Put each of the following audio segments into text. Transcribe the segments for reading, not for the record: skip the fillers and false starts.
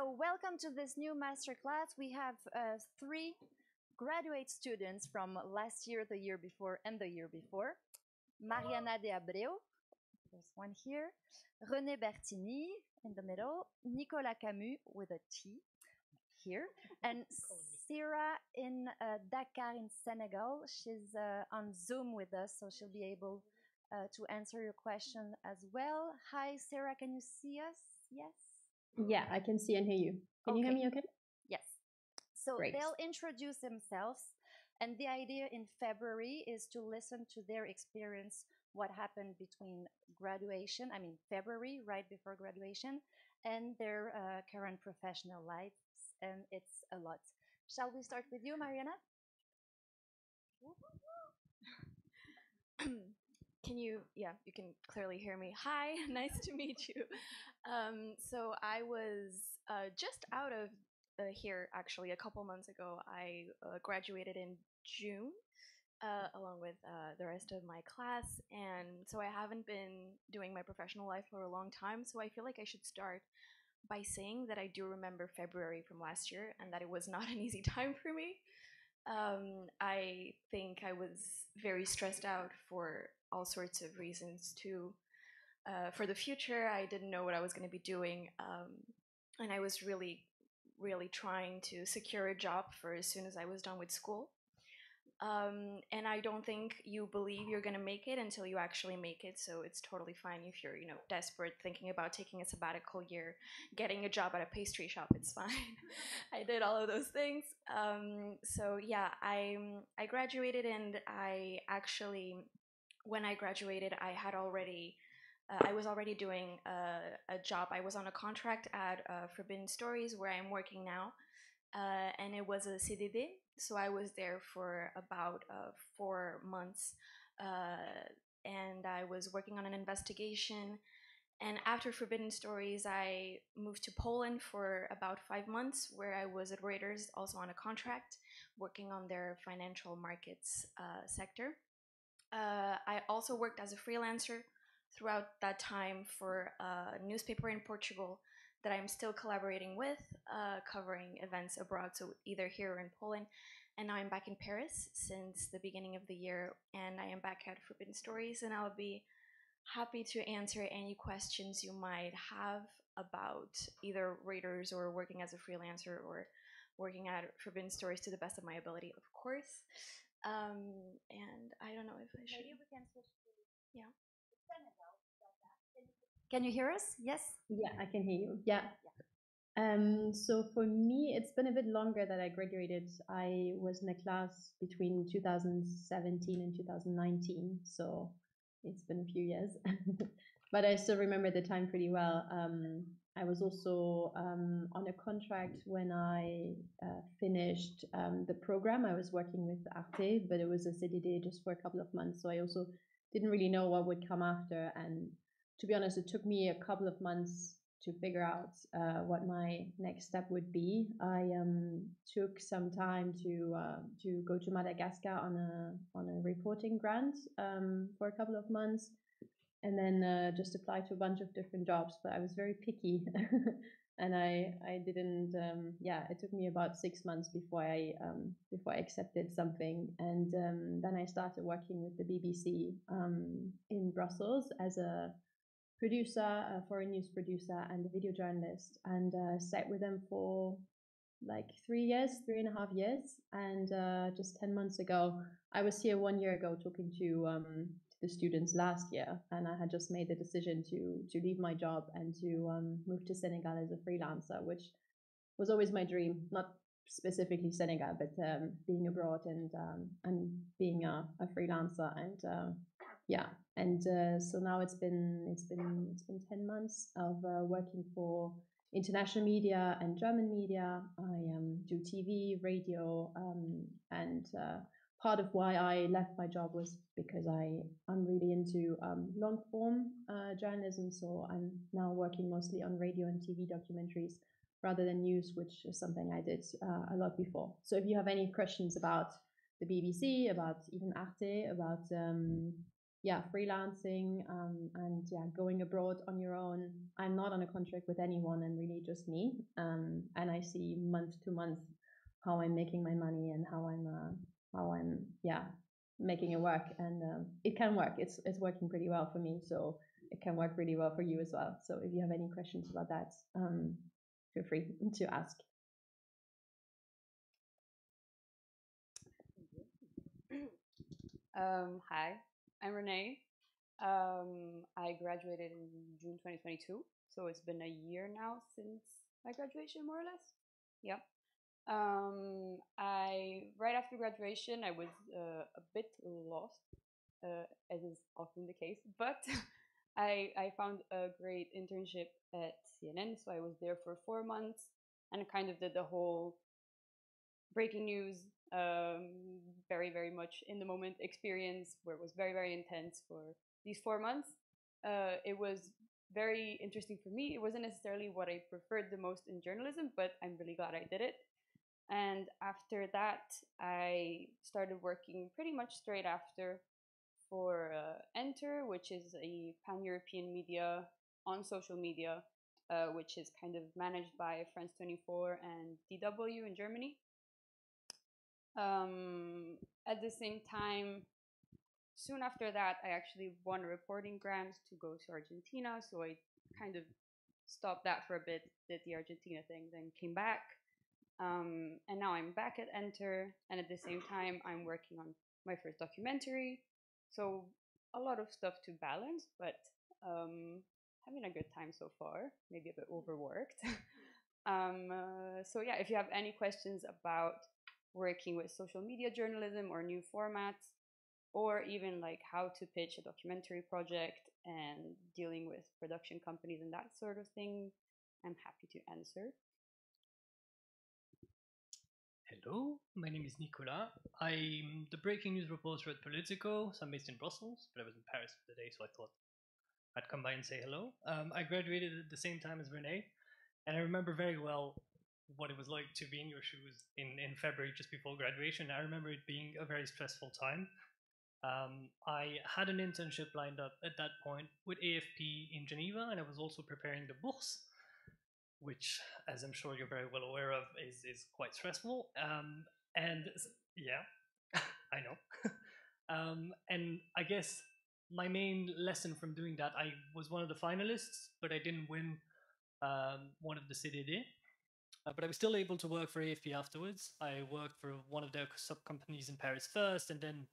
So welcome to this new masterclass. We have three graduate students from last year, the year before, and the year before. Mariana de ABREU, there's one here. Renée Bertini in the middle. Nicolas CAMUT with a T here. And Sira in Dakar in Senegal. She's on Zoom with us, so she'll be able to answer your question as well. Hi, Sira, can you see us? Yes? Yeah, I can see and hear you. Can you hear me okay? Yes. So Great. They'll introduce themselves, and the idea in February is to listen to their experience, what happened between graduation, February, right before graduation, and their current professional lives, and it's a lot. Shall we start with you, Mariana? You can clearly hear me. Hi, nice to meet you. So I was just out of here actually a couple months ago. I graduated in June along with the rest of my class, and so I haven't been doing my professional life for a long time, so I feel like I should start by saying that I do remember February from last year and that it was not an easy time for me. I think I was very stressed out for all sorts of reasons too. For the future, I didn't know what I was going to be doing, and I was really trying to secure a job for as soon as I was done with school. And I don't think you believe you're going to make it until you actually make it, so it's totally fine if you're desperate, thinking about taking a sabbatical year, getting a job at a pastry shop. It's fine. I did all of those things. So yeah, I graduated, and I actually, when I graduated, I was already doing a job. I was on a contract at Forbidden Stories, where I'm working now, and it was a CDD, so I was there for about 4 months, and I was working on an investigation. And after Forbidden Stories, I moved to Poland for about 5 months, where I was at Reuters, also on a contract, working on their financial markets sector. I also worked as a freelancer throughout that time for a newspaper in Portugal that I'm still collaborating with, covering events abroad, so either here or in Poland. And now I'm back in Paris since the beginning of the year, and I am back at Forbidden Stories, and I'll be happy to answer any questions you might have about either Reuters or working as a freelancer or working at Forbidden Stories to the best of my ability, of course. And I don't know if I should. Maybe we can switch to yeah. Can you hear us? Yes? Yeah, I can hear you. Yeah. So for me, it's been a bit longer that I graduated. I was in a class between 2017 and 2019, so it's been a few years. But I still remember the time pretty well. I was also on a contract when I finished the program. I was working with Arte, but it was a CDD just for a couple of months, so I also didn't really know what would come after. And to be honest, it took me a couple of months to figure out what my next step would be. I took some time to go to Madagascar on a reporting grant for a couple of months, and then just applied to a bunch of different jobs. But I was very picky, and I didn't. It took me about 6 months before I accepted something, and then I started working with the BBC in Brussels as a producer, a foreign news producer, and a video journalist, and sat with them for like 3.5 years. And just 10 months ago, I was here 1 year ago talking to the students last year, and I had just made the decision to leave my job and to move to Senegal as a freelancer, which was always my dream. Not specifically Senegal, but being abroad and being a freelancer. And so now it's been 10 months of working for international media and German media. I do TV, radio, and part of why I left my job was because I'm really into long form journalism. So I'm now working mostly on radio and TV documentaries rather than news, which is something I did a lot before. So if you have any questions about the BBC, about even Arte, about yeah, freelancing and yeah, going abroad on your own. I'm not on a contract with anyone and really just me. And I see month to month how I'm making my money and how I'm yeah, making it work. And it can work. It's working pretty well for me. So it can work really well for you as well. So if you have any questions about that, feel free to ask. Hi, I'm Renee. I graduated in June 2022, so it's been a year now since my graduation, more or less. Yep. Right after graduation, I was a bit lost, as is often the case, but I found a great internship at CNN, so I was there for 4 months and kind of did the whole breaking news, very, very much in the moment experience, where it was very, very intense for these 4 months. It was very interesting for me. It wasn't necessarily what I preferred the most in journalism, but I'm really glad I did it. And after that, I started working pretty much straight after for Enter, which is a pan-European media on social media, which is kind of managed by France 24 and DW in Germany. At the same time, soon after that, I actually won a reporting grant to go to Argentina. So I kind of stopped that for a bit, did the Argentina thing, then came back. And now I'm back at Enter. And at the same time, I'm working on my first documentary. So a lot of stuff to balance, but having a good time so far, maybe a bit overworked. So yeah, if you have any questions about working with social media journalism or new formats, or even like how to pitch a documentary project and dealing with production companies and that sort of thing, I'm happy to answer. Hello, my name is Nicolas. I'm the breaking news reporter at Politico. So I'm based in Brussels, but I was in Paris for the day, so I thought I'd come by and say hello. I graduated at the same time as Renee, and I remember very well what it was like to be in your shoes in February, just before graduation. I remember it being a very stressful time. I had an internship lined up at that point with AFP in Geneva, and I was also preparing the bourse, which, as I'm sure you're very well aware of, is quite stressful. And yeah, I know. And I guess my main lesson from doing that, I was one of the finalists, but I didn't win one of the CDD. But I was still able to work for AFP afterwards. I worked for one of their sub-companies in Paris first, and then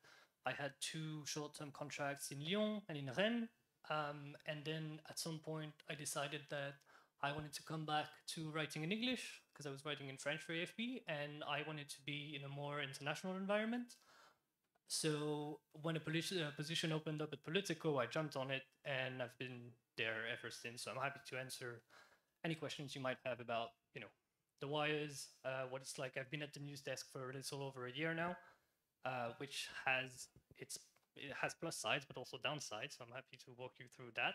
I had 2 short-term contracts in Lyon and in Rennes. And then at some point, I decided that I wanted to come back to writing in English, because I was writing in French for AFP, and I wanted to be in a more international environment. So when a position opened up at Politico, I jumped on it, and I've been there ever since. So I'm happy to answer any questions you might have about, the wires, what it's like. I've been at the news desk for a little over a year now, which has it has plus sides, but also downsides. So I'm happy to walk you through that.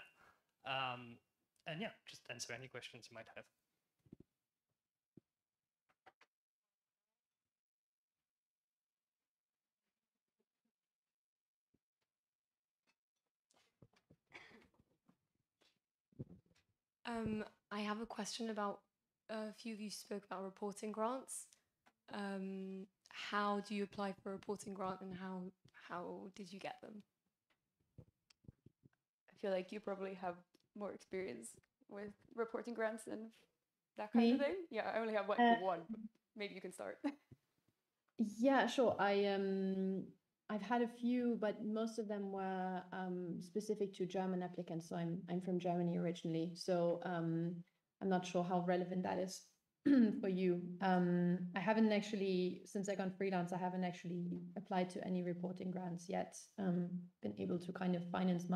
And yeah, just answer any questions you might have. I have a question about a few of you spoke about reporting grants. How do you apply for a reporting grant, and how did you get them? I feel like you probably have more experience with reporting grants and that kind of thing. Yeah, I only have one, but maybe you can start. Yeah, sure. I've had a few, but most of them were specific to German applicants. So I'm from Germany originally, so I'm not sure how relevant that is for you. I haven't actually, since I gone freelance, I haven't actually applied to any reporting grants yet. Been able to kind of finance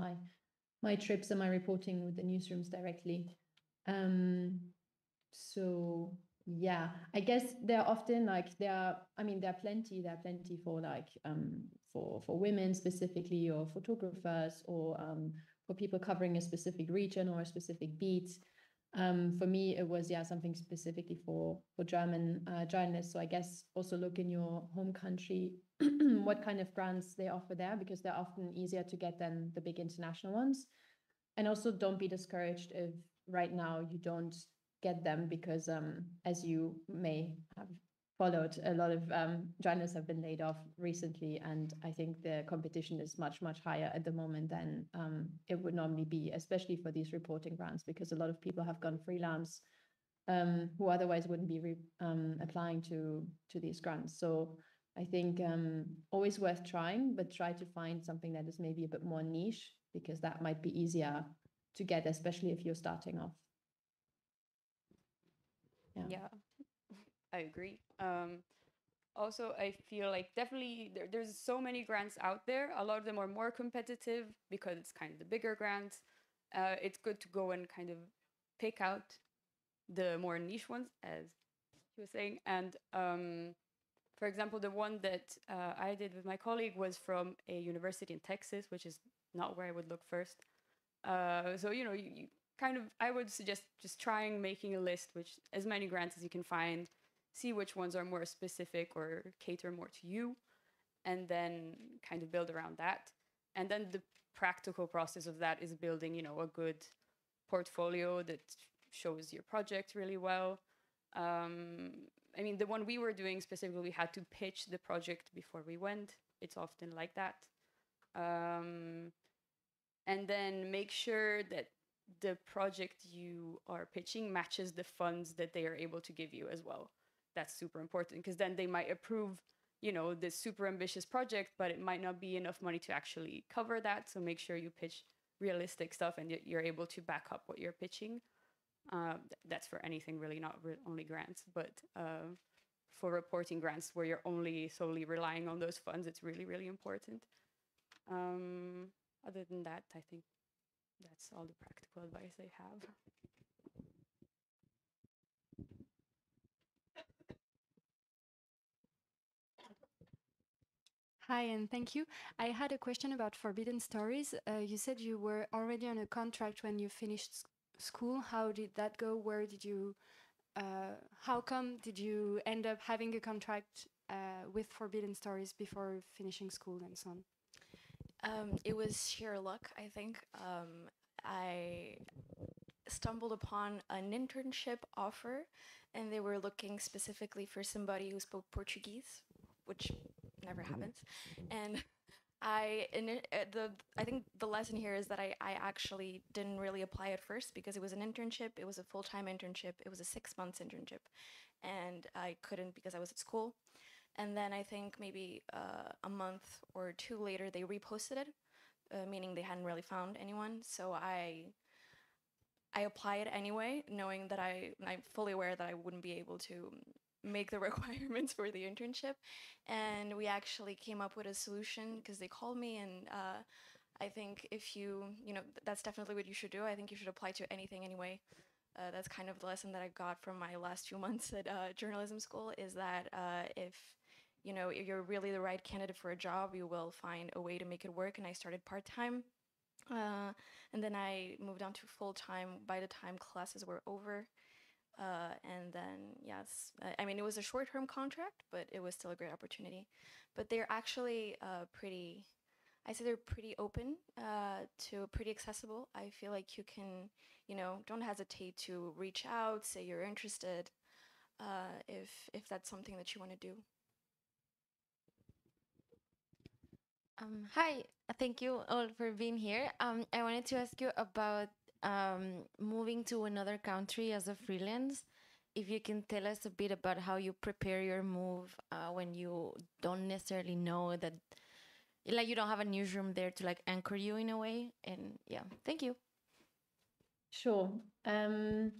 my trips and my reporting with the newsrooms directly. So yeah, I guess they're often like there are plenty for like for women specifically, or photographers, or for people covering a specific region or a specific beat. For me, it was something specifically for German journalists. So I guess also look in your home country what kind of grants they offer there, because they're often easier to get than the big international ones. And also don't be discouraged if right now you don't get them, because as you may have followed, a lot of journalists have been laid off recently, and I think the competition is much, much higher at the moment than it would normally be, especially for these reporting grants, because a lot of people have gone freelance who otherwise wouldn't be applying to these grants. So I think always worth trying, but try to find something that is maybe a bit more niche, because that might be easier to get, especially if you're starting off. Yeah, I agree. Also, I feel like definitely there's so many grants out there. A lot of them are more competitive because it's kind of the bigger grants. It's good to go and kind of pick out the more niche ones, as she was saying. And for example, the one that I did with my colleague was from a university in Texas, which is not where I would look first. So, you kind of, I would suggest just trying making a list, which as many grants as you can find, see which ones are more specific or cater more to you, and then kind of build around that. And then the practical process of that is building, a good portfolio that shows your project really well. I mean, the one we were doing specifically, we had to pitch the project before we went. It's often like that. And then make sure that the project you are pitching matches the funds that they are able to give you as well. That's super important, because then they might approve, this super ambitious project, but it might not be enough money to actually cover that. So make sure you pitch realistic stuff and you're able to back up what you're pitching. That's for anything really, not only grants, but for reporting grants where you're only solely relying on those funds, it's really, really important. Other than that, I think that's all the practical advice I have. Hi, and thank you. I had a question about Forbidden Stories. You said you were already on a contract when you finished school. How did that go? Where did you, how come did you end up having a contract with Forbidden Stories before finishing school and so on? It was sheer luck, I think. I stumbled upon an internship offer, and they were looking specifically for somebody who spoke Portuguese, which never happens. And I think the lesson here is that I actually didn't really apply at first, because it was an internship. It was a full-time internship. It was a 6 months internship, and I couldn't because I was at school. And then I think maybe a month or two later, they reposted it, meaning they hadn't really found anyone. So I applied anyway, knowing that I'm fully aware that I wouldn't be able to make the requirements for the internship. And we actually came up with a solution, because they called me, and I think if that's definitely what you should do. I think you should apply to anything anyway. That's kind of the lesson that I got from my last 2 months at journalism school, is that if you're really the right candidate for a job, you will find a way to make it work. And I started part-time, and then I moved on to full-time by the time classes were over. And then, yes, I mean, it was a short-term contract, but it was still a great opportunity. But they're actually they're pretty open, to pretty accessible. I feel like you can, don't hesitate to reach out, say you're interested, if that's something that you want to do. Hi, thank you all for being here. I wanted to ask you about moving to another country as a freelance. If you can tell us a bit about how you prepare your move when you don't necessarily know that, like, you don't have a newsroom there to like anchor you in a way. And yeah, thank you. Sure. God,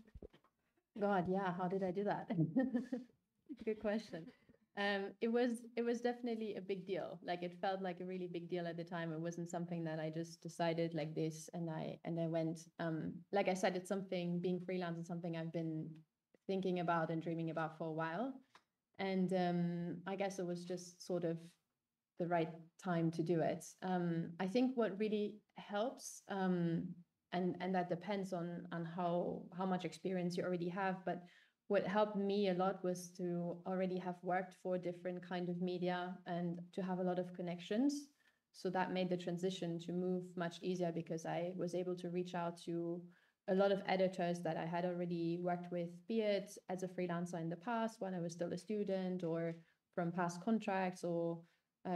yeah, how did I do that? Good question. It was definitely a big deal. Like, it felt like a really big deal at the time. It wasn't something that I just decided like this and I went. Like I said, it's something, being freelance is something I've been thinking about and dreaming about for a while. And I guess it was just sort of the right time to do it. I think what really helps and that depends on how much experience you already have. But what helped me a lot was to already have worked for different kind of media and to have a lot of connections. So that made the transition to move much easier, because I was able to reach out to a lot of editors that I had already worked with, be it as a freelancer in the past when I was still a student, or from past contracts, or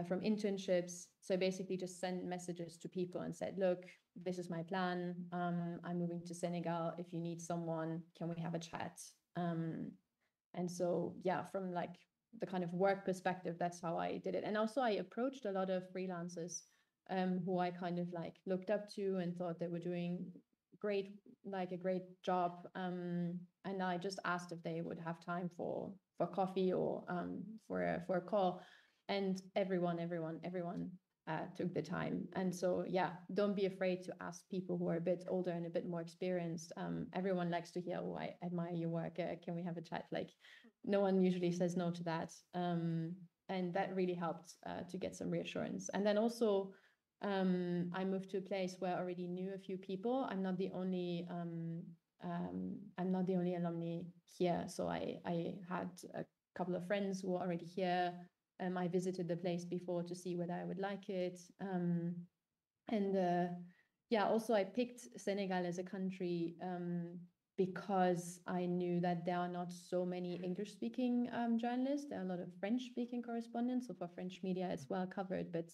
from internships. So I basically just sent messages to people and said, look, this is my plan. I'm moving to Senegal. If you need someone, can we have a chat? And so, yeah, from like the kind of work perspective, that's how I did it. And also I approached a lot of freelancers who I kind of like looked up to and thought they were doing a great job. And I just asked if they would have time for coffee or for a call. And everyone took the time. And so, yeah, don't be afraid to ask people who are a bit older and a bit more experienced. Everyone likes to hear, oh, I admire your work. Can we have a chat? Like, no one usually says no to that. And that really helped to get some reassurance. And then also, I moved to a place where I already knew a few people. I'm not the only alumni here. So I had a couple of friends who were already here. I visited the place before to see whether I would like it. Yeah, also I picked Senegal as a country because I knew that there are not so many English-speaking journalists. There are a lot of French-speaking correspondents, so for French media it's well covered, but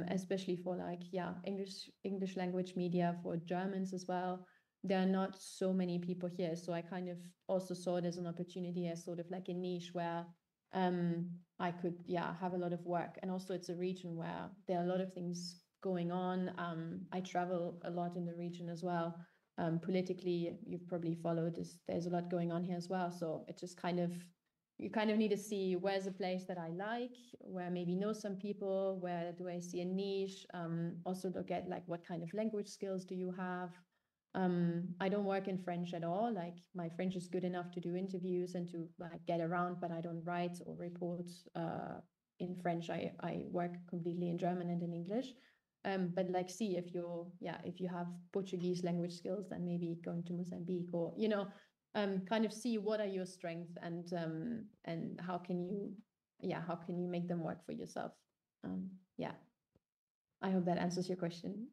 especially for like, yeah, English language media, for Germans as well, there are not so many people here. So I kind of also saw it as an opportunity, as sort of like a niche where I could, yeah, have a lot of work. And also it's a region where there are a lot of things going on. I travel a lot in the region as well. Politically, you've probably followed this, there's a lot going on here as well. So it just kind of, you kind of need to see where's a place that I like, where maybe know some people, where do I see a niche. Also look at like, what kind of language skills do you have? I don't work in French at all. Like, my French is good enough to do interviews and to like get around, but I don't write or report in French. I work completely in German and in English. But like, see if if you have Portuguese language skills, then maybe going to Mozambique, or kind of see what are your strengths, and how can you make them work for yourself. Yeah, I hope that answers your question.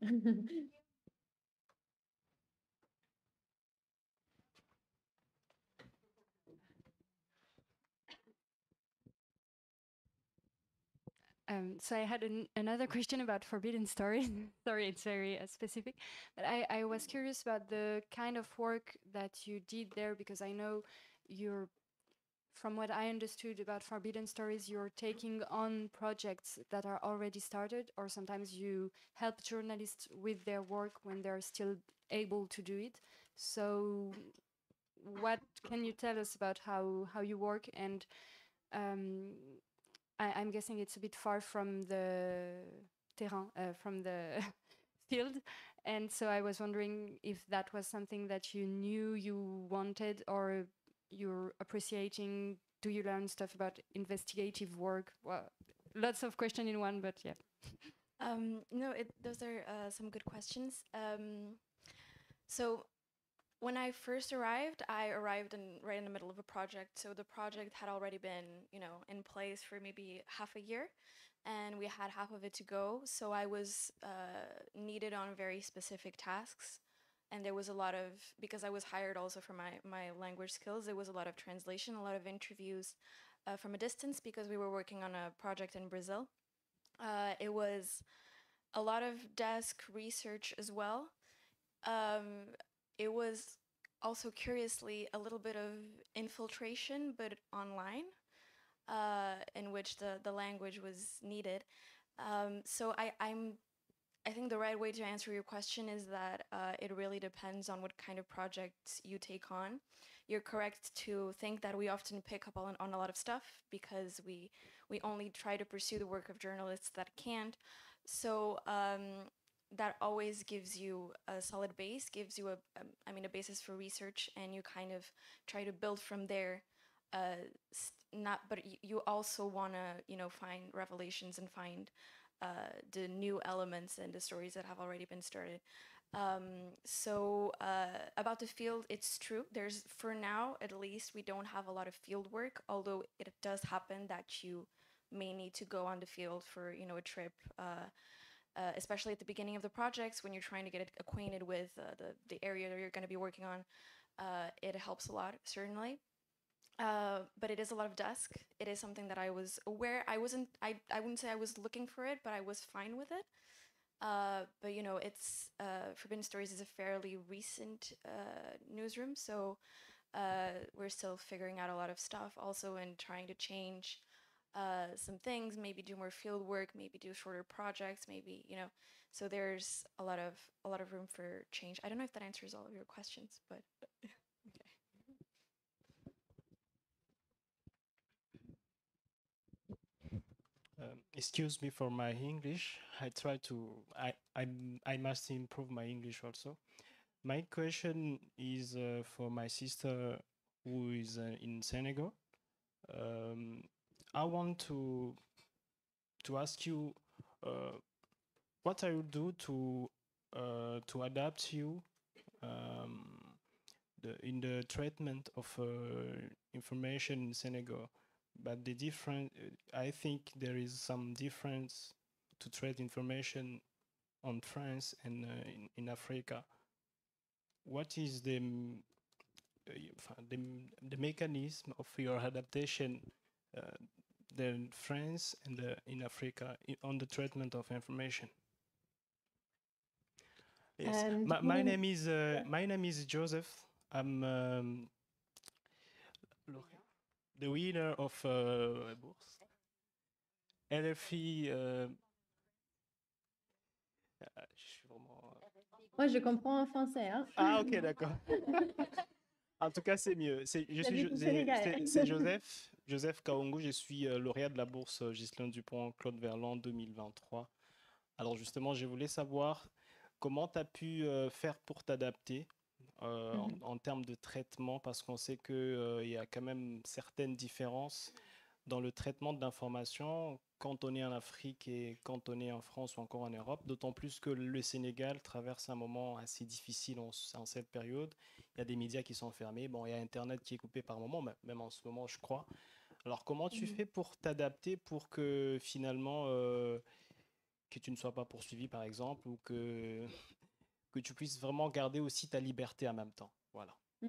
So I had another question about forbidden stories. Sorry, it's very specific. But I was curious about the kind of work that you did there, because I know from what I understood about forbidden stories, you're taking on projects that are already started, or sometimes you help journalists with their work when they're still able to do it. So what can you tell us about how you work? And I'm guessing it's a bit far from the terrain, from the field. And so I was wondering if that was something that you knew you wanted, or you're appreciating. Do you learn stuff about investigative work? Well, lots of questions in one, but yeah. No, those are some good questions. So when I first arrived, right in the middle of a project. So the project had already been, in place for maybe half a year, and we had half of it to go. So I was needed on very specific tasks, and there was a lot of, because I was hired also for my language skills, there was a lot of translation, a lot of interviews from a distance, because we were working on a project in Brazil. It was a lot of desk research as well. It was also, curiously, a little bit of infiltration, but online, in which the language was needed. So I think the right way to answer your question is that it really depends on what kind of projects you take on. You're correct to think that we often pick up on a lot of stuff, because we only try to pursue the work of journalists that can't. So that always gives you a solid base, gives you a basis for research, and you kind of try to build from there. But you also want to find revelations and find the new elements and the stories that have already been started. About the field, it's true. There's, for now at least, we don't have a lot of field work, although it does happen that you may need to go on the field for, you know, a trip, especially at the beginning of the projects when you're trying to get acquainted with the area that you're going to be working on. It helps a lot, certainly. But it is a lot of desk. It is something that I was aware. I wouldn't say I was looking for it, but I was fine with it. But you know, it's Forbidden Stories is a fairly recent newsroom, so we're still figuring out a lot of stuff also, and trying to change some things, maybe do more field work, maybe do shorter projects, maybe, you know, so there's a lot of room for change. I don't know if that answers all of your questions, but okay. Excuse me for my English. I must improve my English also. My question is for my sister who is in Senegal. I want to ask you what I will do to adapt you in the treatment of information in Senegal. But the different, I think there is some difference to trade information on France and in Africa. What is the mechanism of your adaptation in France and in Africa on the treatment of information? Yes, my name is Joseph. I'm the winner of bourse. LFI. Je suis vraiment. Moi, je comprends en français. Hein? Ah, ok, d'accord. En tout cas, c'est mieux. C'est Joseph Kaongo. Je suis lauréat de la bourse Ghislain Dupont Claude Verland 2023. Alors justement, je voulais savoir comment tu as pu faire pour t'adapter en termes de traitement, parce qu'on sait qu'il y a quand même certaines différences dans le traitement de l'information quand on est en Afrique et quand on est en France ou encore en Europe, d'autant plus que le Sénégal traverse un moment assez difficile en cette période. Il y a des médias qui sont fermés, bon, il y a Internet qui est coupé par moment, même en ce moment, je crois. Alors, comment tu fais pour t'adapter pour que finalement, que tu ne sois pas poursuivi, par exemple, ou que tu puisses vraiment garder aussi ta liberté en même temps? Voilà. Do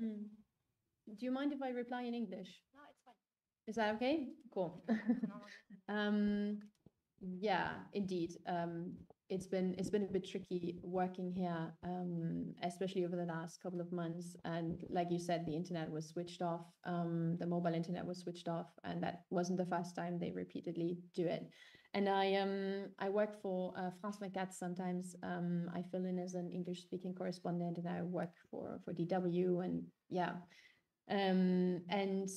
you mind if I reply in English? No, it's fine. Is that okay? Cool. Yeah, indeed. It's been a bit tricky working here, especially over the last couple of months. And like you said, the internet was switched off. The mobile internet was switched off, and that wasn't the first time. They repeatedly do it. And I work for France 24 sometimes. I fill in as an English-speaking correspondent, and I work for DW. And yeah, and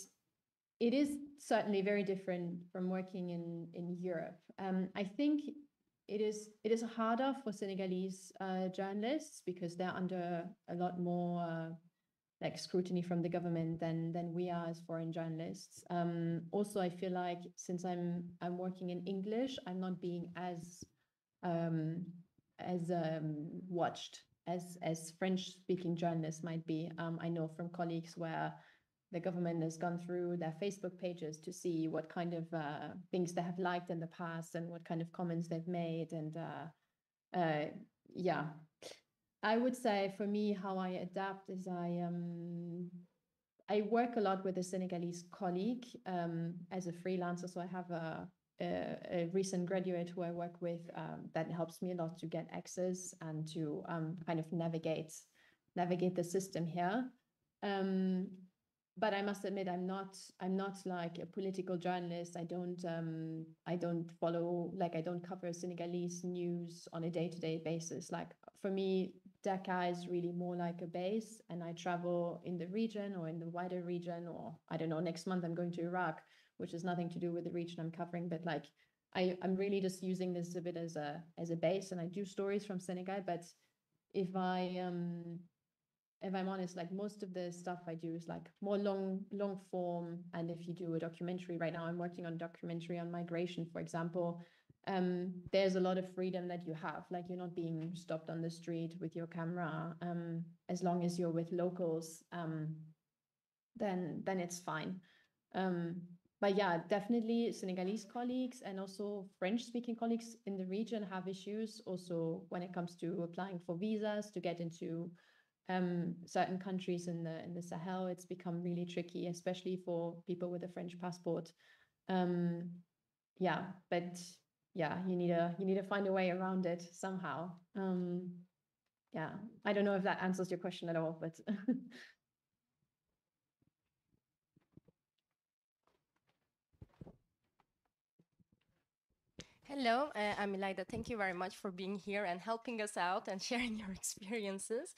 it is certainly very different from working in Europe. I think it is harder for Senegalese journalists because they're under a lot more like scrutiny from the government than we are as foreign journalists. Also, I feel like since I'm working in English, I'm not being as watched as French-speaking journalists might be. I know from colleagues where the government has gone through their Facebook pages to see what kind of things they have liked in the past and what kind of comments they've made. And yeah, I would say for me, how I adapt is I work a lot with a Senegalese colleague as a freelancer. So I have a recent graduate who I work with that helps me a lot to get access and to kind of navigate the system here. But I must admit, I'm not like a political journalist. I don't follow, like, I don't cover Senegalese news on a day-to-day basis. Like for me, Dakar is really more like a base, and I travel in the region or in the wider region, or I don't know, next month I'm going to Iraq, which has nothing to do with the region I'm covering, but like I'm really just using this a bit as a base, and I do stories from Senegal. But if I'm honest, like most of the stuff I do is like more long form. And if you do a documentary, right now I'm working on a documentary on migration, for example, there's a lot of freedom that you have. Like you're not being stopped on the street with your camera. As long as you're with locals, then it's fine. But yeah, definitely Senegalese colleagues and also French-speaking colleagues in the region have issues also when it comes to applying for visas to get into certain countries in the Sahel. It's become really tricky, especially for people with a French passport. Yeah, but yeah, you need to find a way around it somehow. Yeah, I don't know if that answers your question at all, but Hello, I'm Elida. Thank you very much for being here and helping us out and sharing your experiences.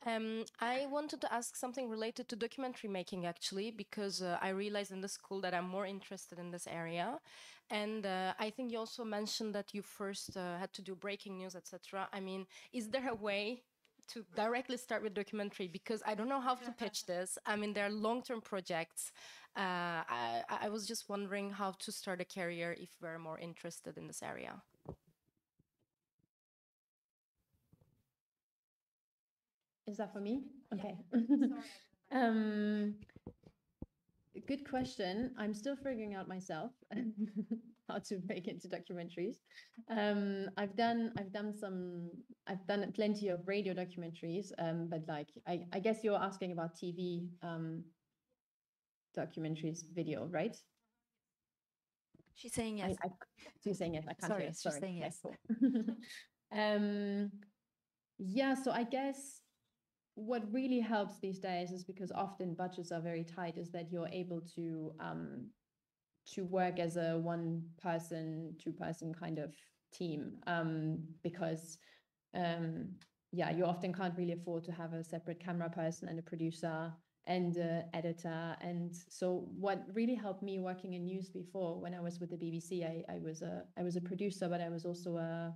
I wanted to ask something related to documentary making, actually, because I realized in the school that I'm more interested in this area. And I think you also mentioned that you first had to do breaking news, etc. I mean, is there a way to directly start with documentary? Because I don't know how to pitch this. I mean, there are long-term projects. I was just wondering how to start a career if we're more interested in this area. is that for me? Okay. Good question. I'm still figuring out myself how to break into documentaries. I've done plenty of radio documentaries, but like I guess you're asking about TV documentaries, video, right? She's saying yes. She's saying yes. I can't hear. She's saying yes. Yeah, so I guess what really helps these days is because often budgets are very tight, is that you're able to work as a one-person, two-person kind of team, because yeah, you often can't really afford to have a separate camera person and a producer and editor. And so what really helped me working in news before, when I was with the BBC, I was a producer, but I was also a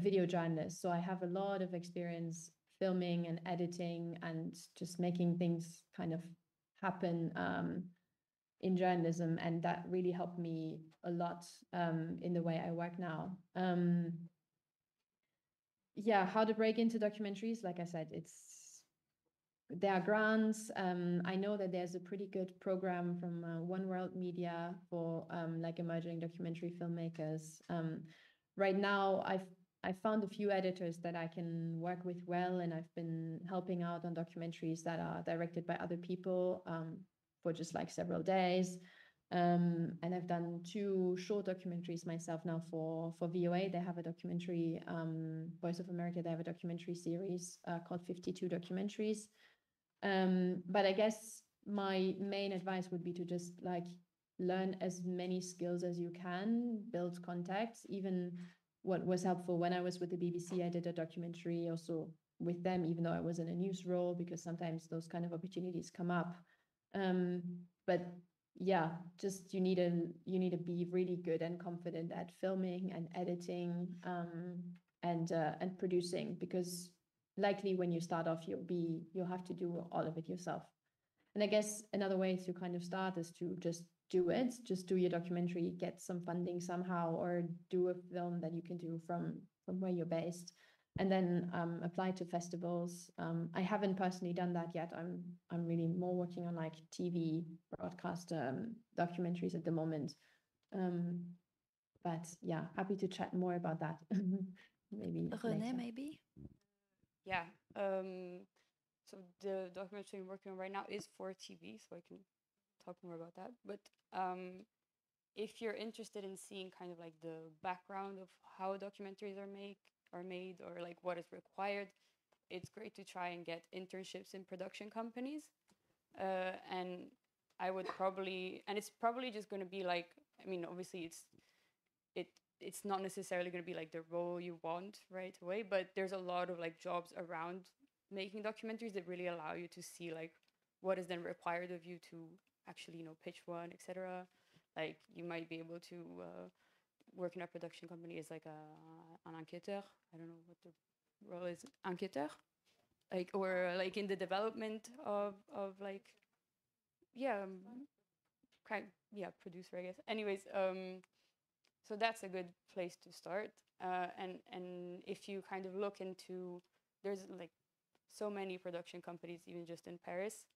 video journalist. So I have a lot of experience filming and editing and just making things kind of happen in journalism. And that really helped me a lot in the way I work now. Yeah, how to break into documentaries. Like I said, there are grants. I know that there's a pretty good program from One World Media for like emerging documentary filmmakers. Right now, I've found a few editors that I can work with well, and I've been helping out on documentaries that are directed by other people for just like several days. And I've done 2 short documentaries myself now for VOA. They have a documentary, Voice of America, they have a documentary series called 52 Documentaries. But I guess my main advice would be to just like learn as many skills as you can, build contacts. Even what was helpful when I was with the BBC, I did a documentary also with them, even though I was in a news role, because sometimes those kind of opportunities come up. But yeah, just you need to be really good and confident at filming and editing and producing, because likely when you start off, you'll have to do all of it yourself. And I guess another way to kind of start is to just do it, just do your documentary, get some funding somehow, or do a film that you can do from where you're based, and then apply to festivals. I haven't personally done that yet. I'm really more working on like TV broadcast documentaries at the moment. But yeah, happy to chat more about that. Maybe Renée, later. maybe? Yeah. So the documentary I'm working on right now is for TV, so I can talk more about that. But if you're interested in seeing kind of like the background of how documentaries are made or like what is required, it's great to try and get internships in production companies. And I would probably, and it's probably just going to be like, I mean, obviously it's not necessarily going to be like the role you want right away, but there's a lot of like jobs around making documentaries that really allow you to see like what is then required of you to actually, you know, pitch one, etc. Like you might be able to work in a production company as like an enquêteur. I don't know what the role is, enquêteur, like, or like in the development of like, yeah, producer, I guess. Anyways, So that's a good place to start. And if you kind of look into, there's like so many production companies, even just in Paris.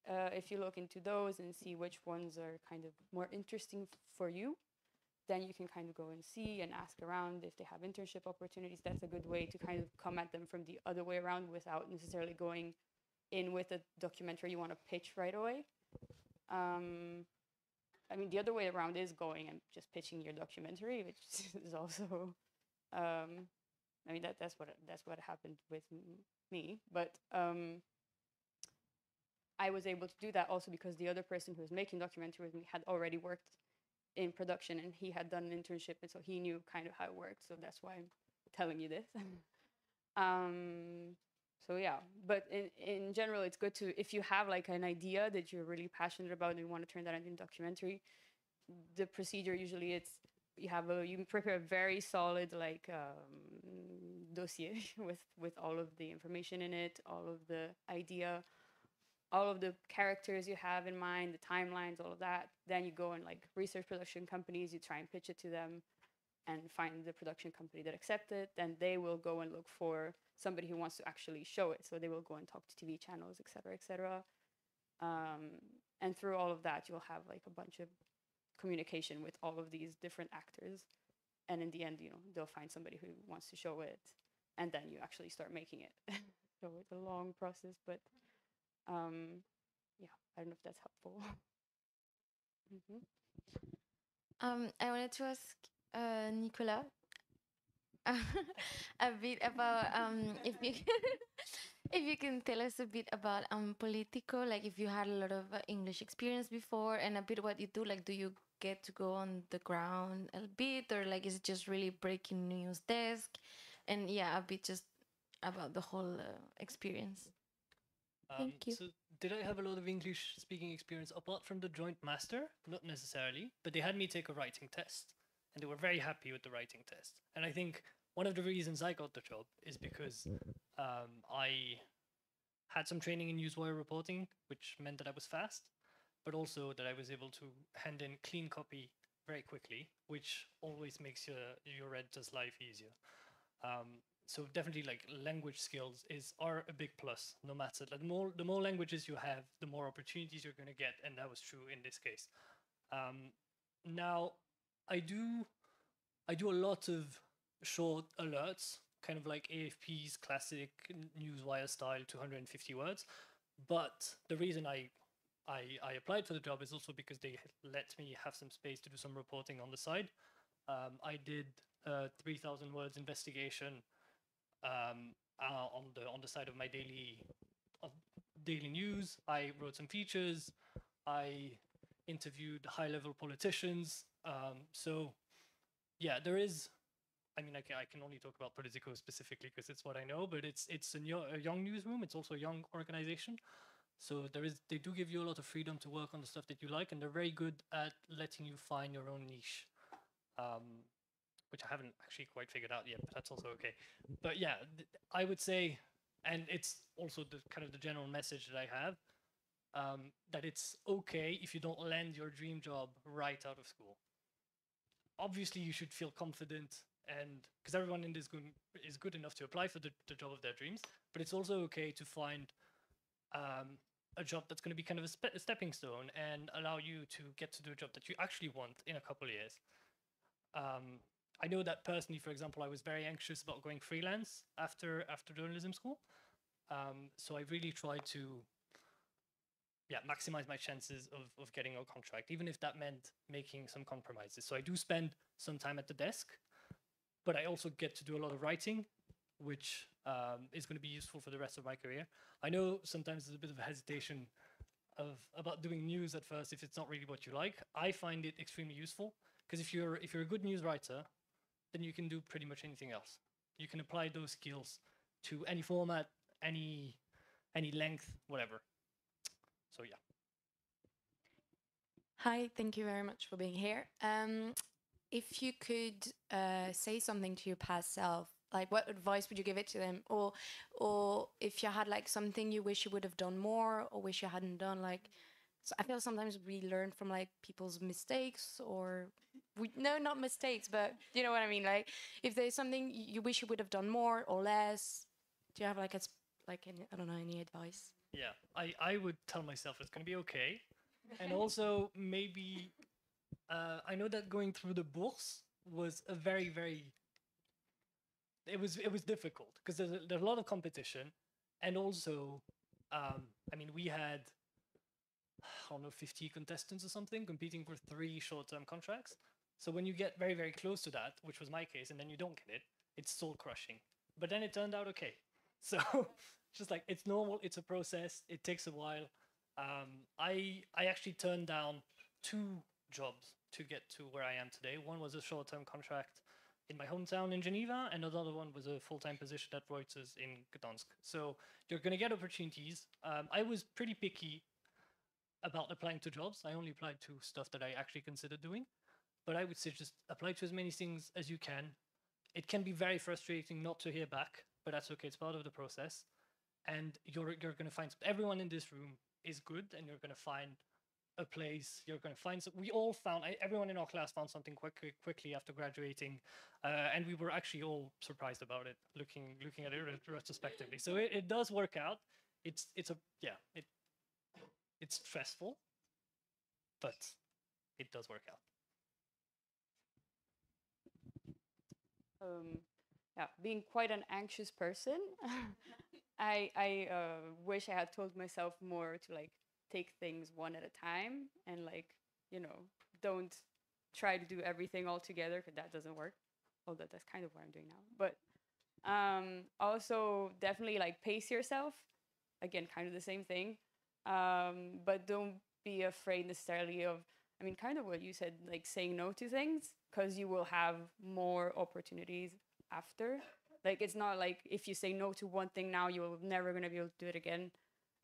If you look into those and see which ones are kind of more interesting for you, then you can kind of go and see and ask around if they have internship opportunities. That's a good way to kind of come at them from the other way around without necessarily going in with a documentary you want to pitch right away. I mean, the other way around is going and just pitching your documentary, which is also, I mean, that's what happened with me. But I was able to do that also because the other person who was making documentary with me had already worked in production and he had done an internship, and so he knew kind of how it worked. So that's why I'm telling you this. So yeah, but in general, it's good to, if you have like an idea that you're really passionate about and you want to turn that into a documentary, the procedure usually you prepare a very solid like dossier with all of the information in it, all of the idea, all of the characters you have in mind, the timelines, all of that. Then you go and like research production companies, you try and pitch it to them and find the production company that accepts it. Then they will go and look for somebody who wants to actually show it. So they will go and talk to TV channels, et cetera, et cetera. And through all of that, you'll have like a bunch of communication with all of these different actors. And in the end, you know, they'll find somebody who wants to show it. And then you actually start making it. So it's a long process, but yeah, I don't know if that's helpful. I wanted to ask Nicolas a bit about if you if you can tell us a bit about Politico, like if you had a lot of English experience before, and a bit what you do. Like, do you get to go on the ground a bit, or like is it just really breaking news desk? And yeah, a bit just about the whole experience. Thank you. So did I have a lot of English speaking experience apart from the joint master? Not necessarily, but they had me take a writing test and they were very happy with the writing test. And I think one of the reasons I got the job is because I had some training in newswire reporting, which meant that I was fast, but also that I was able to hand in clean copy very quickly, which always makes your editor's life easier. So definitely, like, language skills are a big plus. No matter, like, the more languages you have, the more opportunities you're going to get, and that was true in this case. Now, I do a lot of short alerts, kind of like AFP's classic newswire style, 250 words. But the reason I applied for the job is also because they let me have some space to do some reporting on the side. I did 3,000 words investigation on the side of my daily news. I wrote some features. I interviewed high-level politicians. So yeah, there is. I mean, I can only talk about Politico specifically because it's what I know. But it's a young newsroom. It's also a young organization. So they do give you a lot of freedom to work on the stuff that you like, and they're very good at letting you find your own niche. Which I haven't actually quite figured out yet, but that's also okay. But yeah, I would say, and it's also the kind of the general message that I have, that it's okay if you don't land your dream job right out of school. Obviously, you should feel confident, and because everyone in this group is good enough to apply for the job of their dreams, but it's also okay to find a job that's going to be kind of a stepping stone and allow you to get to do a job that you actually want in a couple of years. I know that personally, for example, I was very anxious about going freelance after journalism school. So I really tried to maximize my chances of getting a contract, even if that meant making some compromises. So I do spend some time at the desk, but I also get to do a lot of writing, which is going to be useful for the rest of my career. I know sometimes there's a bit of a hesitation about doing news at first if it's not really what you like. I find it extremely useful because if you're a good news writer, then you can do pretty much anything else. You can apply those skills to any format, any length, whatever. So yeah. Hi, thank you very much for being here. If you could say something to your past self, like what advice would you give it to them? Or if you had like something you wish you would have done more or wish you hadn't done, like, so I feel sometimes we learn from like people's mistakes or no, not mistakes, but you know what I mean. Like, if there's something you wish you would have done more or less, do you have like I don't know, any advice? Yeah, I would tell myself it's gonna be okay, and also maybe I know that going through the bourse was a very it was difficult because there's a lot of competition, and also I mean we had I don't know 50 contestants or something competing for 3 short-term contracts. So when you get very close to that, which was my case, and then you don't get it, it's soul crushing. But then it turned out okay. So just like it's normal, it's a process, it takes a while. I actually turned down 2 jobs to get to where I am today. One was a short-term contract in my hometown in Geneva, and another one was a full-time position at Reuters in Gdansk. So you're going to get opportunities. I was pretty picky about applying to jobs. I only applied to stuff that I actually considered doing. But I would say just apply to as many things as you can. It can be very frustrating not to hear back, but that's okay. It's part of the process. And you're going to find everyone in this room is good, and you're going to find a place. You're going to find we all found everyone in our class found something quickly after graduating, and we were actually all surprised about it, looking at it retrospectively. So it does work out. It's stressful, but it does work out. Yeah, being quite an anxious person, I wish I had told myself more to like take things one at a time and like, you know, don't try to do everything all together because that doesn't work. Although that's kind of what I'm doing now. But also definitely like pace yourself. Again, kind of the same thing. But don't be afraid necessarily of, I mean, kind of what you said, like saying no to things, because you will have more opportunities after. Like, it's not like if you say no to one thing now, you're never going to be able to do it again.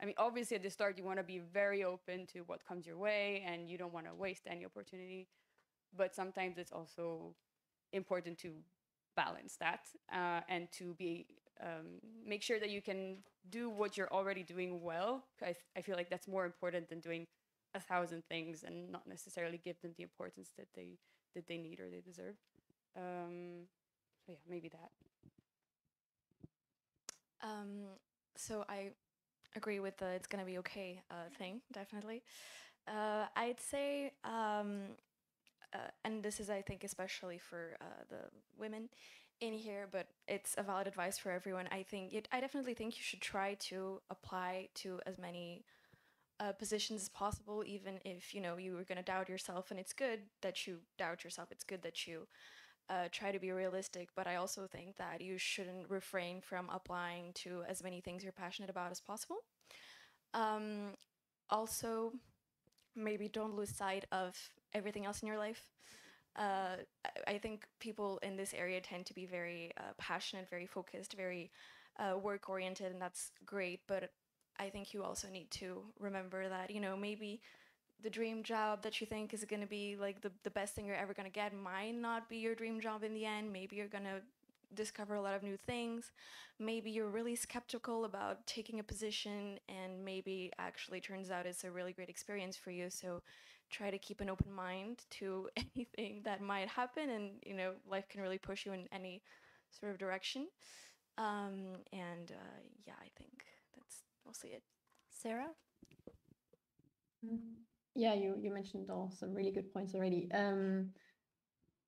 I mean, obviously at the start, you want to be very open to what comes your way and you don't want to waste any opportunity. But sometimes it's also important to balance that and to be make sure that you can do what you're already doing well. I feel like that's more important than doing 1,000 things and not necessarily give them the importance that they need or they deserve. So yeah, maybe that. So I agree with the it's gonna be okay thing, definitely. I'd say, and this is, I think, especially for the women in here, but it's a valid advice for everyone. I definitely think you should try to apply to as many positions as possible, even if you know you were gonna doubt yourself. And it's good that you doubt yourself. It's good that you try to be realistic, but I also think that you shouldn't refrain from applying to as many things you're passionate about as possible. Also, maybe don't lose sight of everything else in your life. I think people in this area tend to be very passionate, very focused, very work-oriented, and that's great, but I think you also need to remember that, you know, maybe the dream job that you think is going to be like the best thing you're ever going to get might not be your dream job in the end. Maybe you're going to discover a lot of new things. Maybe you're really skeptical about taking a position, and maybe actually turns out it's a really great experience for you. So try to keep an open mind to anything that might happen, and you know, life can really push you in any sort of direction. Yeah, I think that's mostly it. Sarah? Yeah, you mentioned all some really good points already.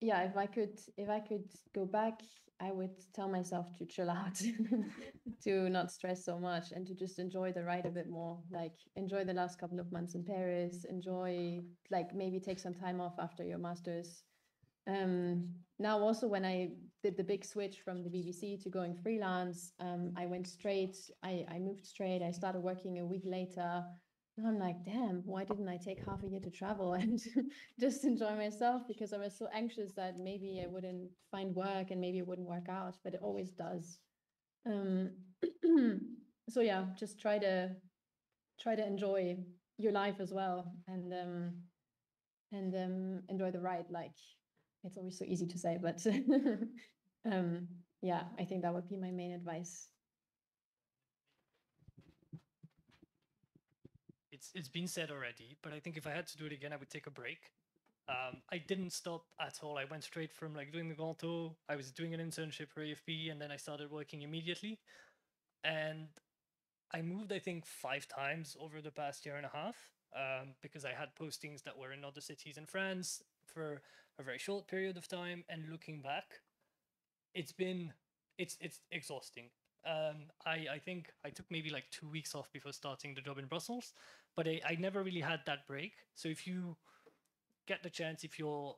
Yeah, if I could go back, I would tell myself to chill out, to not stress so much, and to just enjoy the ride a bit more. Like, enjoy the last couple of months in Paris. Enjoy, like, maybe take some time off after your master's. Now also, when I did the big switch from the BBC to going freelance, I went straight. I moved straight. I started working a week later. And I'm like, damn, why didn't I take half a year to travel and just enjoy myself? Because I was so anxious that maybe I wouldn't find work and maybe it wouldn't work out, but it always does. So yeah, just try to enjoy your life as well, and enjoy the ride. Like, it's always so easy to say, but yeah, I think that would be my main advice. It's been said already, but I think if I had to do it again, I would take a break. I didn't stop at all. I went straight from like doing the Grand Tour. I was doing an internship for AFP, and then I started working immediately. And I moved, I think, 5 times over the past year and a half, because I had postings that were in other cities in France for a very short period of time. And looking back, it's exhausting. I think I took maybe like 2 weeks off before starting the job in Brussels, but I never really had that break. So if you get the chance, if your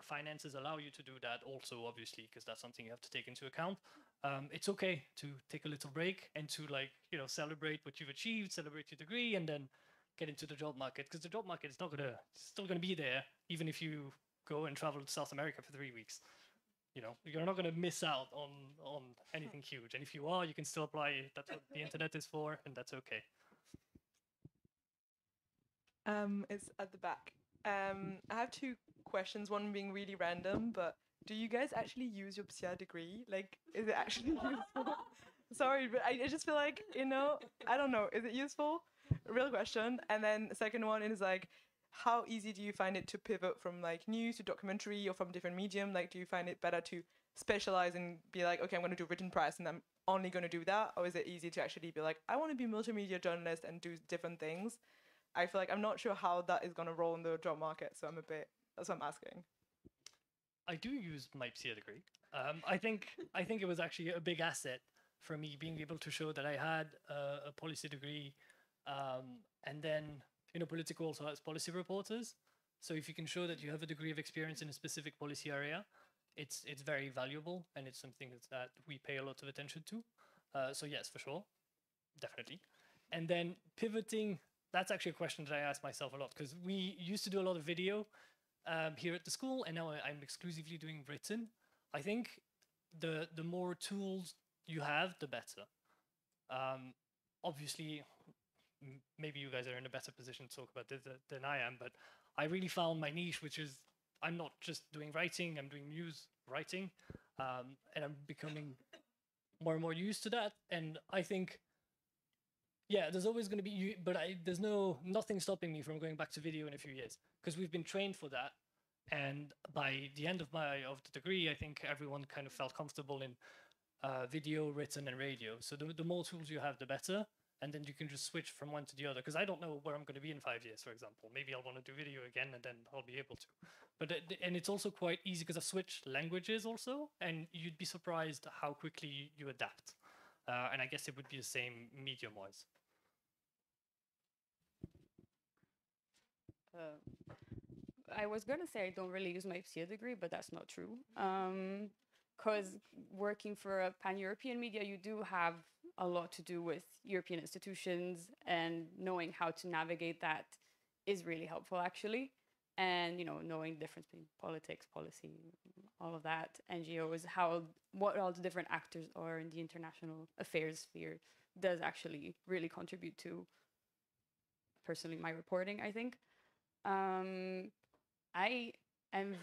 finances allow you to do that, also obviously, because that's something you have to take into account, it's okay to take a little break and to celebrate what you've achieved, celebrate your degree, and then get into the job market, because the job market is still gonna be there even if you go and travel to South America for 3 weeks. You're not going to miss out on anything huge. And if you are, you can still apply. That's what the internet is for, and that's okay. It's at the back. I have 2 questions, one being really random, but do you guys actually use your PSYA degree? Like, is it actually useful? Sorry, but I just feel like, I don't know, is it useful? Real question. And then the second one is like, how easy do you find it to pivot from like news to documentary or from different medium? Like, do you find it better to specialize and be like, okay, I'm going to do written press and I'm only going to do that? Or is it easy to actually be like, I want to be multimedia journalist and do different things? I feel like I'm not sure how that is going to roll in the job market. So that's what I'm asking. I do use my PSYA degree. I think it was actually a big asset for me being able to show that I had a policy degree, and then Politico also has policy reporters. So if you can show that you have a degree of experience in a specific policy area, it's very valuable, and it's something that we pay a lot of attention to. So yes, for sure, definitely. And then pivoting, that's actually a question that I ask myself a lot, because we used to do a lot of video here at the school, and now I'm exclusively doing written. I think the more tools you have, the better. Obviously, maybe you guys are in a better position to talk about this than I am, but I really found my niche, which is I'm not just doing writing, I'm doing news writing, and I'm becoming more and more used to that. And I think, yeah, there's always going to be, but there's nothing stopping me from going back to video in a few years, because we've been trained for that. And by the end of the degree, I think everyone kind of felt comfortable in video, written, and radio. So the more tools you have, the better. And then you can just switch from one to the other. Because I don't know where I'm going to be in 5 years, for example. Maybe I'll want to do video again, and then I'll be able to. But and it's also quite easy because I've switched languages also, and you'd be surprised how quickly you adapt. And I guess it would be the same medium-wise. I was gonna say I don't really use my PSYA degree, but that's not true. Because working for a pan-European media, you do have a lot to do with European institutions, and knowing how to navigate that is really helpful, actually. And knowing the difference between politics, policy, all of that, NGOs, what all the different actors are in the international affairs sphere does actually really contribute to, personally, my reporting, I think. I am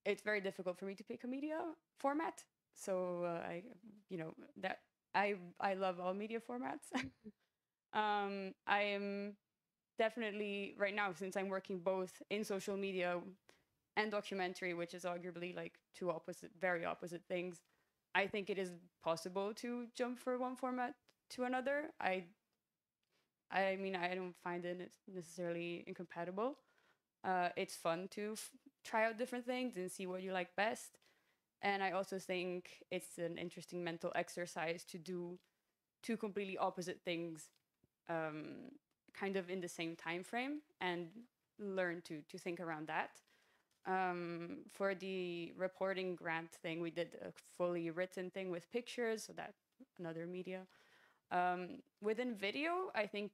it's very difficult for me to pick a media format. So I love all media formats. I am definitely right now, since I'm working both in social media and documentary, which is arguably like two very opposite things. I think it is possible to jump from one format to another. I mean, I don't find it necessarily incompatible. It's fun to try out different things and see what you like best. And I also think it's an interesting mental exercise to do two completely opposite things kind of in the same time frame, and learn to think around that. For the reporting grant thing, we did a fully written thing with pictures, so that another media. Within video, I think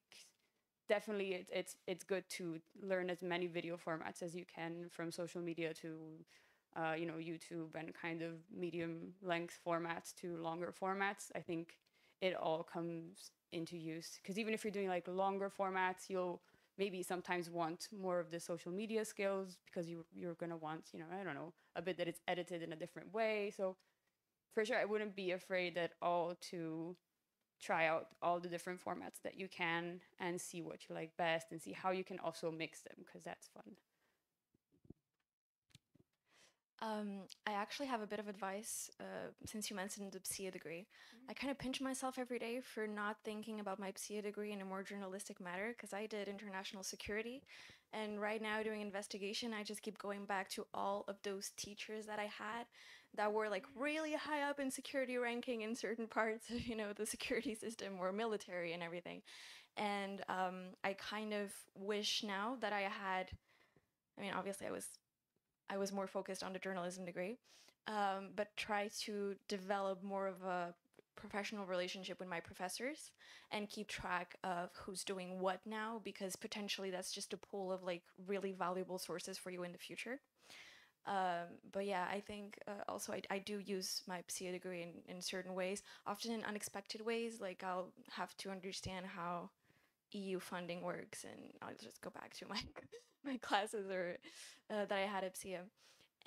definitely it's good to learn as many video formats as you can, from social media to YouTube, and kind of medium length formats to longer formats. I think it all comes into use, because even if you're doing like longer formats, you'll maybe sometimes want more of the social media skills, because you're gonna want, I don't know, a bit that it's edited in a different way. So for sure, I wouldn't be afraid at all to try out all the different formats that you can and see what you like best and see how you can also mix them, because that's fun. I actually have a bit of advice since you mentioned the PSIA degree. I kind of pinch myself every day for not thinking about my PSIA degree in a more journalistic manner, because I did international security, and right now doing investigation, I just keep going back to all of those teachers that I had that were like really high up in security ranking in certain parts of, you know, the security system or military and everything. And I kind of wish now that I had, I mean, obviously I was more focused on the journalism degree, but try to develop more of a professional relationship with my professors and keep track of who's doing what now, because potentially that's just a pool of like really valuable sources for you in the future. But yeah, I think also I do use my PSIA degree in certain ways, often in unexpected ways. Like I'll have to understand how EU funding works, and I'll just go back to my my classes or that I had at PSIA.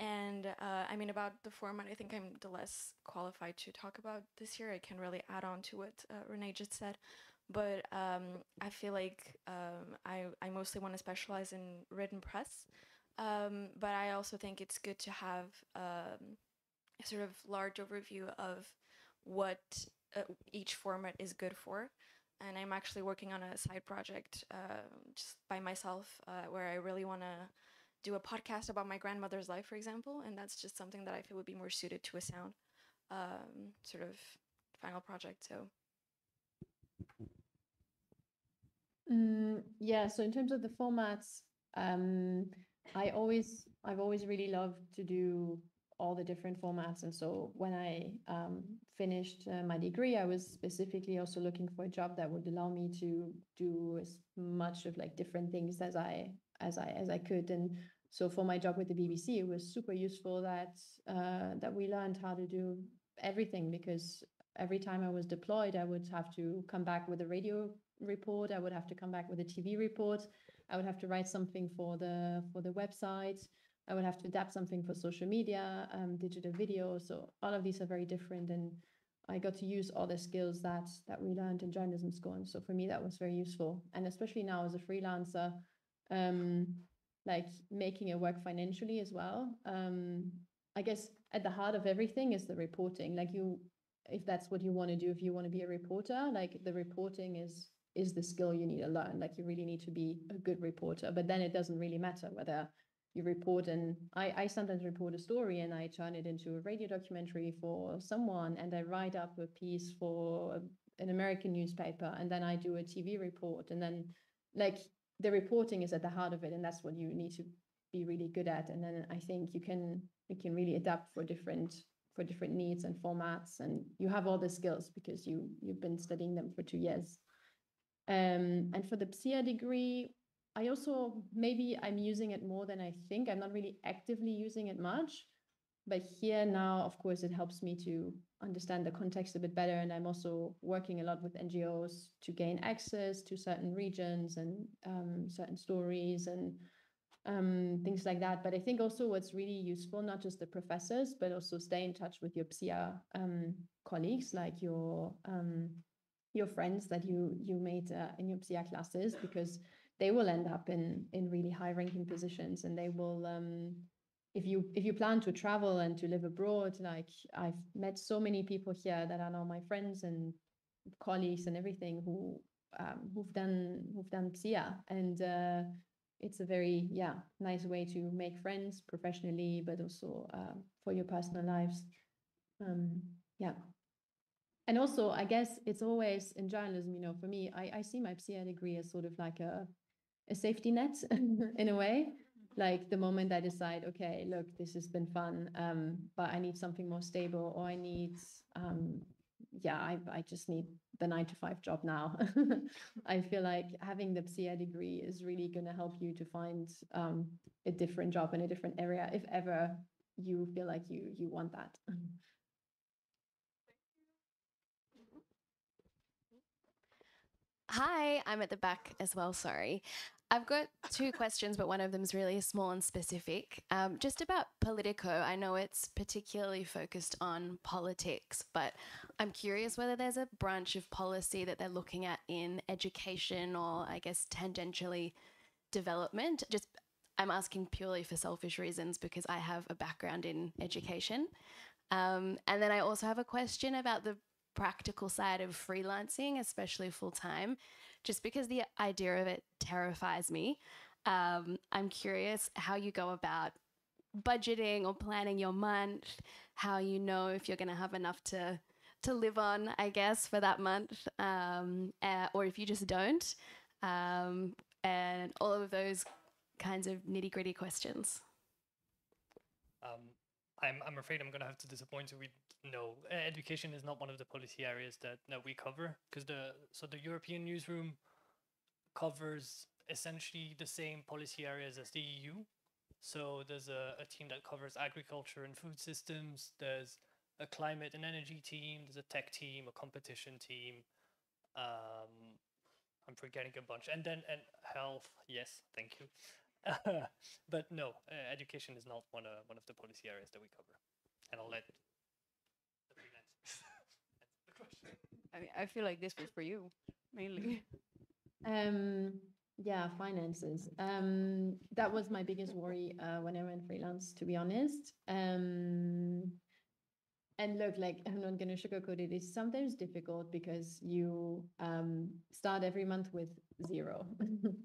And I mean, about the format, I think I'm the less qualified to talk about this year. I can really add on to what Renee just said. But I feel like I mostly want to specialize in written press. But I also think it's good to have a sort of large overview of what each format is good for. And I'm actually working on a side project just by myself where I really want to do a podcast about my grandmother's life, for example. And that's just something that I feel would be more suited to a sound sort of final project. So. Yeah, so in terms of the formats, I've always really loved to do all the different formats. And so when I finished my degree, I was specifically also looking for a job that would allow me to do as much of like different things as I could. And so for my job with the BBC, it was super useful that that we learned how to do everything, because every time I was deployed, I would have to come back with a radio report. I would have to come back with a TV report. I would have to write something for the website. I would have to adapt something for social media, digital video. So all of these are very different, and I got to use all the skills that we learned in journalism school. And so for me, that was very useful. And especially now as a freelancer, like making it work financially as well. I guess at the heart of everything is the reporting. Like if that's what you want to do, if you want to be a reporter, like the reporting is the skill you need to learn. Like you really need to be a good reporter. But then it doesn't really matter whether you report, and I sometimes report a story and I turn it into a radio documentary for someone, and I write up a piece for an American newspaper, and then I do a TV report, and then like the reporting is at the heart of it, and that's what you need to be really good at. And then I think you can really adapt for different needs and formats, and you have all the skills because you've been studying them for 2 years. And for the PSIA degree, I also, maybe I'm using it more than I think. I'm not really actively using it much, but here now, of course, it helps me to understand the context a bit better. And I'm also working a lot with NGOs to gain access to certain regions and certain stories and things like that. But I think also what's really useful, not just the professors, but also stay in touch with your PSIA colleagues, like your friends that you made in your PSIA classes, because they will end up in really high ranking positions, and they will if you plan to travel and to live abroad, like I've met so many people here that are now my friends and colleagues and everything who've done PSIA, and it's a very nice way to make friends professionally, but also for your personal lives. And also, I guess it's always in journalism, you know, for me, I see my PSIA degree as sort of like a safety net in a way. Like the moment I decide, okay, look, this has been fun, but I need something more stable, or I need, I just need the 9-to-5 job now. I feel like having the PSIA degree is really going to help you to find a different job in a different area, if ever you feel like you want that. Hi, I'm at the back as well, sorry. I've got two questions, but one of them is really small and specific. Just about Politico, I know it's particularly focused on politics, but I'm curious whether there's a branch of policy that they're looking at in education or, I guess, tangentially development. Just, I'm asking purely for selfish reasons because I have a background in education. And then I also have a question about the practical side of freelancing, especially full-time, just because the idea of it terrifies me. I'm curious how you go about budgeting or planning your month, how you know if you're going to have enough to live on, I guess, for that month, or if you just don't, and all of those kinds of nitty-gritty questions. I'm afraid I'm going to have to disappoint you. No, education is not one of the policy areas that we cover, because the European newsroom covers essentially the same policy areas as the EU. So there's a team that covers agriculture and food systems. There's a climate and energy team. There's a tech team, a competition team. I'm forgetting a bunch. And health. Yes, thank you. But no, education is not one of the policy areas that we cover. And I'll let the freelance answer the question. I mean, I feel like this was for you, mainly. Yeah, finances. That was my biggest worry when I went freelance, to be honest. And look, like, I'm not going to sugarcoat it. It's sometimes difficult because you start every month with 0.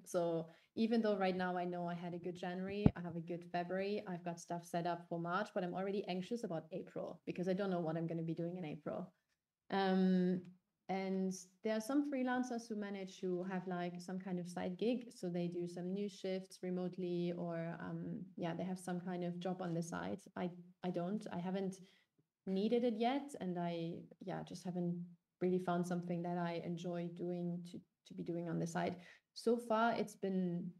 So even though right now I know I had a good January, I have a good February, I've got stuff set up for March, but I'm already anxious about April because I don't know what I'm going to be doing in April. And there are some freelancers who manage to have like some kind of side gig. So they do some news shifts remotely, or yeah, they have some kind of job on the side. I don't. I haven't needed it yet, and I just haven't really found something that I enjoy doing to be doing on the side. So far it's been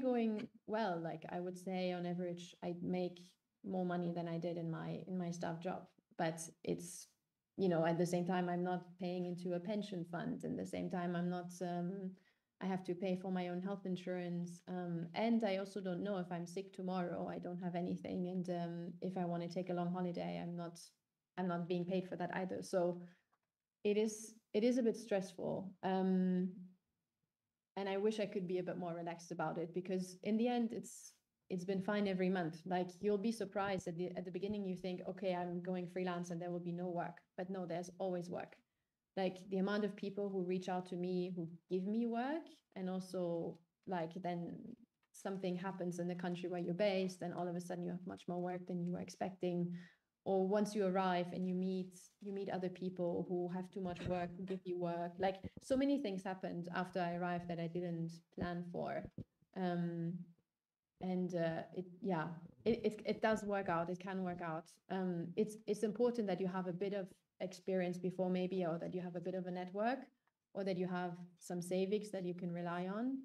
going well. Like, I would say on average I make more money than I did in my staff job, but it's, you know, at the same time I'm not paying into a pension fund, and at the same time I'm not I have to pay for my own health insurance, and I also don't know if I'm sick tomorrow. I don't have anything, and if I want to take a long holiday, I'm not being paid for that either. So it is a bit stressful, and I wish I could be a bit more relaxed about it, because in the end it's been fine every month. Like, you'll be surprised at the beginning. You think, okay, I'm going freelance and there will be no work, but no, there's always work. Like, the amount of people who reach out to me, who give me work, and also like then something happens in the country where you're based, and all of a sudden you have much more work than you were expecting. Or once you arrive and you meet other people who have too much work, who give you work. Like, so many things happened after I arrived that I didn't plan for. It does work out. It can work out. It's important that you have a bit of experience before, maybe, or that you have a bit of a network, or that you have some savings that you can rely on.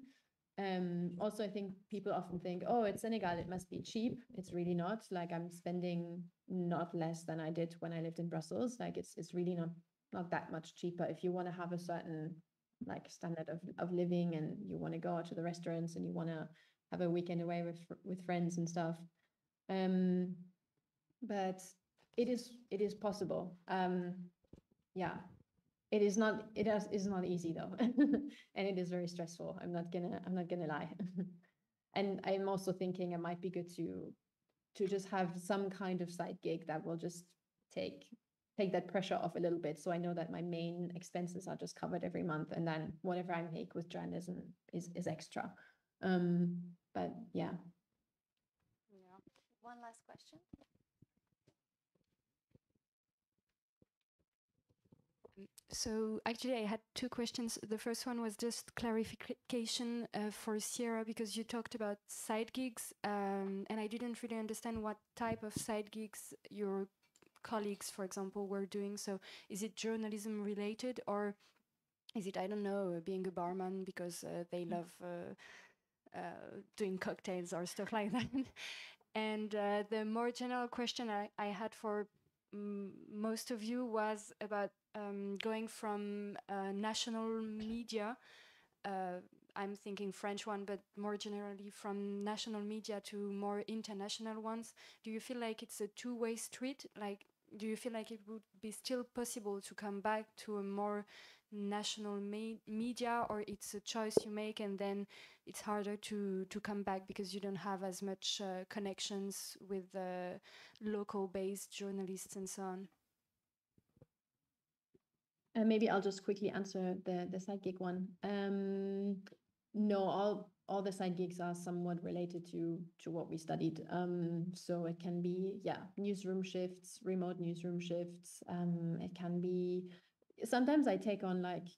Also, I think people often think, oh, it's Senegal, it must be cheap. It's really not. Like, I'm spending not less than I did when I lived in Brussels. Like, it's really not that much cheaper if you want to have a certain like standard of living, and you want to go out to the restaurants, and you want to have a weekend away with friends and stuff. But it is possible. Yeah. It is not easy though. And it is very stressful. I'm not gonna lie. And I'm also thinking it might be good to just have some kind of side gig that will just take that pressure off a little bit, so I know that my main expenses are just covered every month, and then whatever I make with journalism is extra. But yeah. One last question. So actually I had two questions. The first one was just clarification for Sira, because you talked about side gigs, and I didn't really understand what type of side gigs your colleagues, for example, were doing. So is it journalism related, or is it, I don't know, being a barman because they love doing cocktails or stuff like that? And the more general question I had for most of you was about going from national media I'm thinking French one, but more generally from national media to more international ones. Do you feel like it's a two-way street? Like, do you feel like it would be still possible to come back to a more national media, or it's a choice you make and then it's harder to come back because you don't have as much connections with local-based journalists and so on? Maybe I'll just quickly answer the side gig one. No, all the side gigs are somewhat related to what we studied. So it can be, newsroom shifts, remote newsroom shifts. It can be, sometimes I take on like,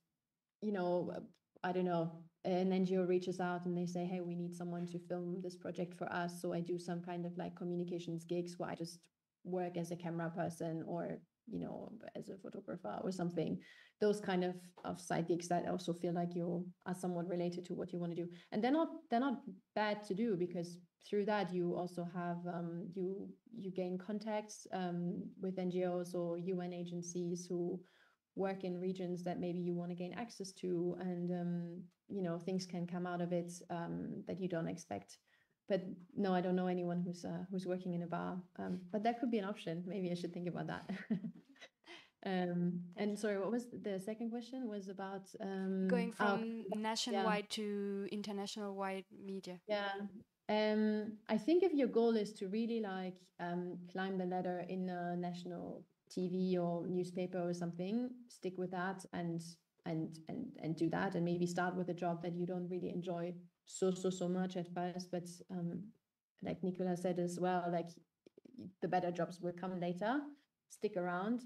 I don't know, an NGO reaches out and they say, hey, we need someone to film this project for us. So I do some kind of like communications gigs where I just work as a camera person or, as a photographer or something. Those kind of side gigs that also feel like you are somewhat related to what you want to do. And they're not bad to do, because through that you also have, you gain contacts with NGOs or UN agencies who work in regions that maybe you want to gain access to, and things can come out of it that you don't expect. But no, I don't know anyone who's working in a bar, but that could be an option. Maybe I should think about that. And sorry, what was the second question? Was about going from nationwide to international wide media. Yeah. I think if your goal is to really like climb the ladder in a national TV or newspaper or something, stick with that and do that, and maybe start with a job that you don't really enjoy so much at first, but like Nicolas said as well, like the better jobs will come later. Stick around.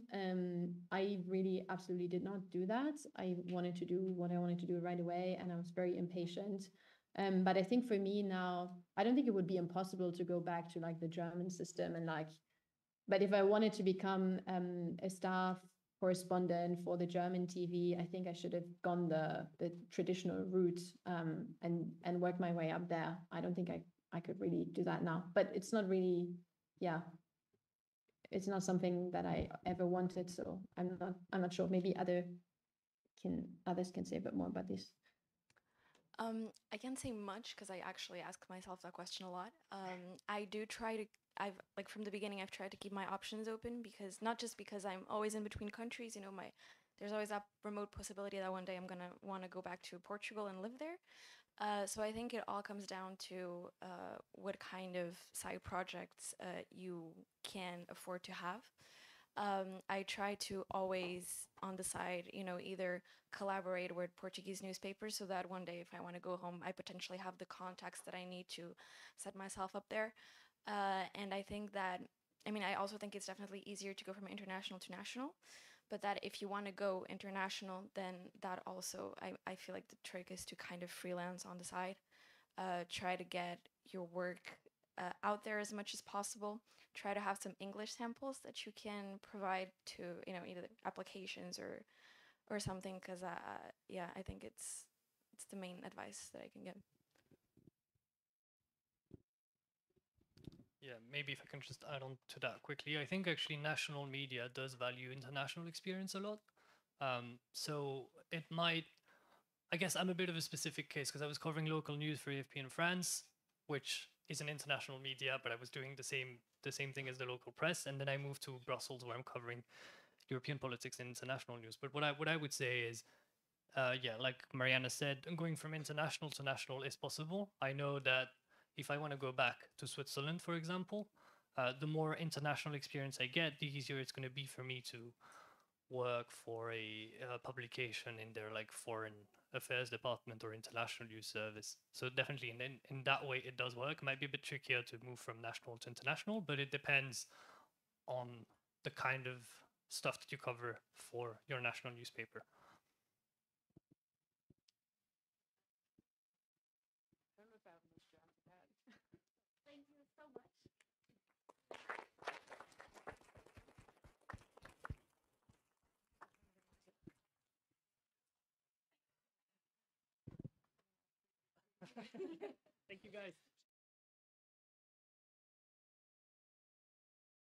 I really absolutely did not do that. I wanted to do what I wanted to do right away, and I was very impatient. But I think for me now, I don't think it would be impossible to go back to like the German system and like, but if I wanted to become a staff correspondent for the German TV, I think I should have gone the traditional route and worked my way up there. I don't think I could really do that now, but it's not really, it's not something that I ever wanted. So I'm not sure. Maybe others can say a bit more about this. I can't say much because I actually ask myself that question a lot. I do try to, like from the beginning, I've tried to keep my options open, because not just because I'm always in between countries, there's always that remote possibility that one day I'm gonna want to go back to Portugal and live there. So I think it all comes down to what kind of side projects you can afford to have. I try to always, on the side, either collaborate with Portuguese newspapers so that one day if I want to go home, I potentially have the contacts that I need to set myself up there. And I think that, I also think it's definitely easier to go from international to national, but that if you want to go international, then that also, I feel like the trick is to kind of freelance on the side, try to get your work out there as much as possible. Try to have some English samples that you can provide to, either applications or something, because I think it's the main advice that I can give. Yeah, maybe if I can just add on to that quickly. I think actually national media does value international experience a lot. So it might, I guess I'm a bit of a specific case because I was covering local news for AFP in France, which is an international media, but I was doing the same thing as the local press, and then I moved to Brussels where I'm covering European politics and international news. But what I would say is, like Mariana said, going from international to national is possible. I know that if I want to go back to Switzerland, for example, the more international experience I get, the easier it's going to be for me to work for a publication in their like foreign affairs department or international news service. So definitely in that way it does work. It might be a bit trickier to move from national to international, but it depends on the kind of stuff that you cover for your national newspaper. Thank you so much. Thank you, guys.